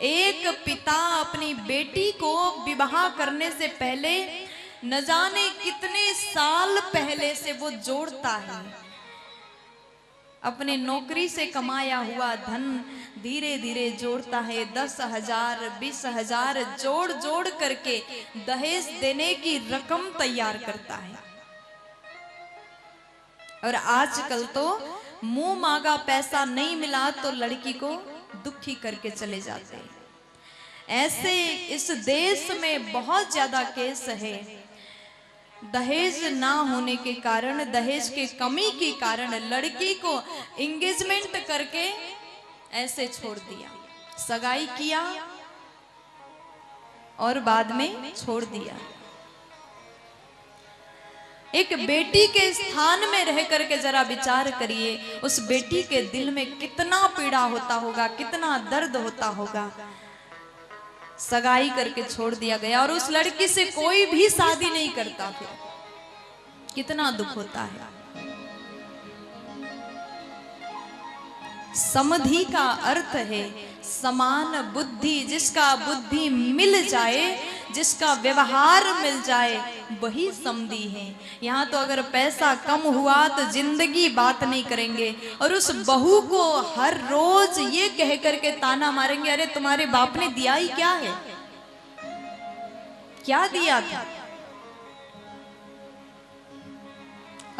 एक पिता अपनी बेटी को विवाह करने से पहले न जाने कितने साल पहले से वो जोड़ता है, अपने नौकरी से कमाया हुआ धन धीरे धीरे जोड़ता है। 10,000 20,000 जोड़ जोड़ करके दहेज देने की रकम तैयार करता है। और आजकल तो मुंह मांगा पैसा नहीं मिला तो लड़की को दुखी करके चले जाते हैं। ऐसे इस देश में बहुत ज्यादा केस है। दहेज ना होने के कारण, दहेज के कमी के कारण लड़की को एंगेजमेंट करके ऐसे छोड़ दिया, सगाई किया और बाद में छोड़ दिया। एक बेटी के स्थान में रह करके जरा विचार करिए, उस बेटी के दिल में कितना पीड़ा होता होगा, कितना दर्द होता होगा। सगाई करके छोड़ दिया गया और उस लड़की से कोई भी शादी नहीं करता, फिर कितना दुख होता है। समधि का अर्थ है समान बुद्धि, जिसका बुद्धि मिल जाए, जिसका व्यवहार मिल जाए, वही समधि है। यहाँ तो अगर पैसा कम हुआ तो जिंदगी बात नहीं करेंगे और उस बहू को हर रोज ये कह करके ताना मारेंगे, अरे तुम्हारे बाप ने दिया ही क्या है, क्या दिया था।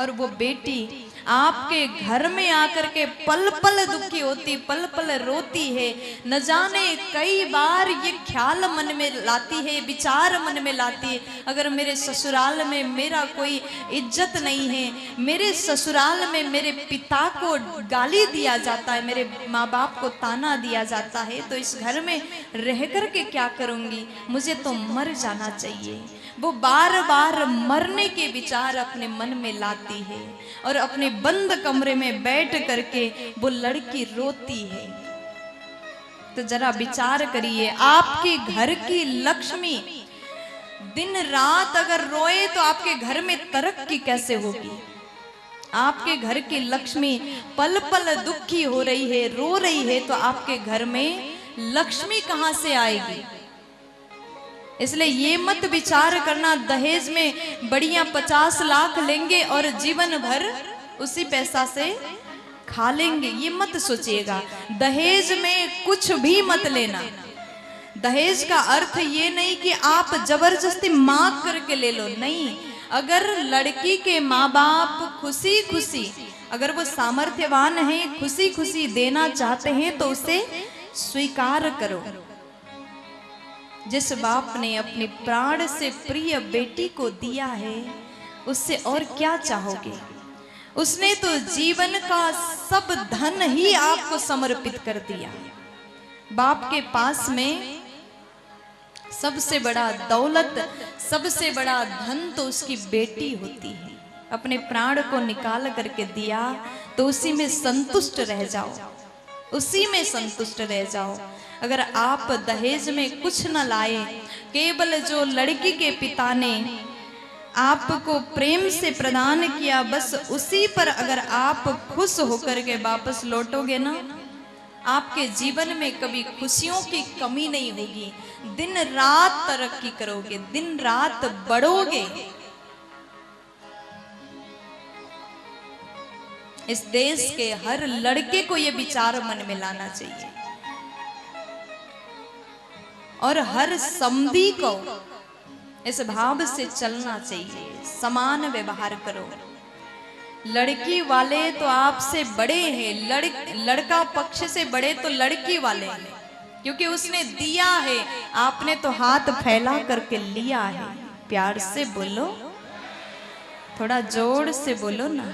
और वो बेटी आपके घर में आकर के पल पल दुखी होती, पल पल रोती है। न जाने कई बार ये ख्याल मन में लाती है, विचार मन में लाती है, अगर मेरे ससुराल में मेरा कोई इज्जत नहीं है, मेरे ससुराल में मेरे पिता को गाली दिया जाता है, मेरे माँ बाप को ताना दिया जाता है, तो इस घर में रह कर के क्या करूँगी, मुझे तो मर जाना चाहिए। वो बार बार मरने के विचार अपने मन में लाती है और अपने बंद कमरे में बैठ करके वो लड़की रोती है। तो जरा विचार करिए, आपके घर की लक्ष्मी दिन रात अगर रोए तो आपके घर में तरक्की कैसे होगी। आपके घर की लक्ष्मी पल पल दुखी हो रही है, रो रही है, तो आपके घर में लक्ष्मी कहां से आएगी। इसलिए ये मत विचार करना दहेज में बढ़िया 50 लाख लेंगे और जीवन भर उसी पैसा से खा लेंगे, ये मत सोचिएगा। दहेज में कुछ भी मत लेना। दहेज का अर्थ ये नहीं कि आप जबरदस्ती मांग करके ले लो, नहीं। अगर लड़की के माँ बाप खुशी खुशी, अगर वो सामर्थ्यवान है, खुशी खुशी देना चाहते हैं तो उसे स्वीकार करो। जिस बाप ने अपने प्राण से प्रिय बेटी को दिया है, उससे और क्या चाहोगे। उसने तो जीवन का सब धन ही आपको समर्पित कर दिया। बाप के पास में सबसे बड़ा दौलत, सबसे बड़ा धन तो उसकी बेटी होती है। अपने प्राण को निकाल करके दिया तो उसी में संतुष्ट रह जाओ, उसी में संतुष्ट रह जाओ। अगर आप दहेज में कुछ न लाए, केवल जो लड़की के पिता ने आपको प्रेम से प्रदान किया, बस उसी पर अगर आप खुश होकर के वापस लौटोगे ना, आपके जीवन में कभी खुशियों की कमी नहीं होगी। दिन रात तरक्की करोगे, दिन रात बढ़ोगे। इस देश के हर लड़के को यह विचार मन में लाना चाहिए और हर समधी को इस भाव से चलना चाहिए। समान व्यवहार करो। लड़की वाले तो आपसे बड़े हैं, लड़का पक्ष से बड़े तो लड़की वाले हैं, क्योंकि उसने दिया है, आपने तो हाथ फैला करके लिया है। प्यार से बोलो, थोड़ा जोर से बोलो ना।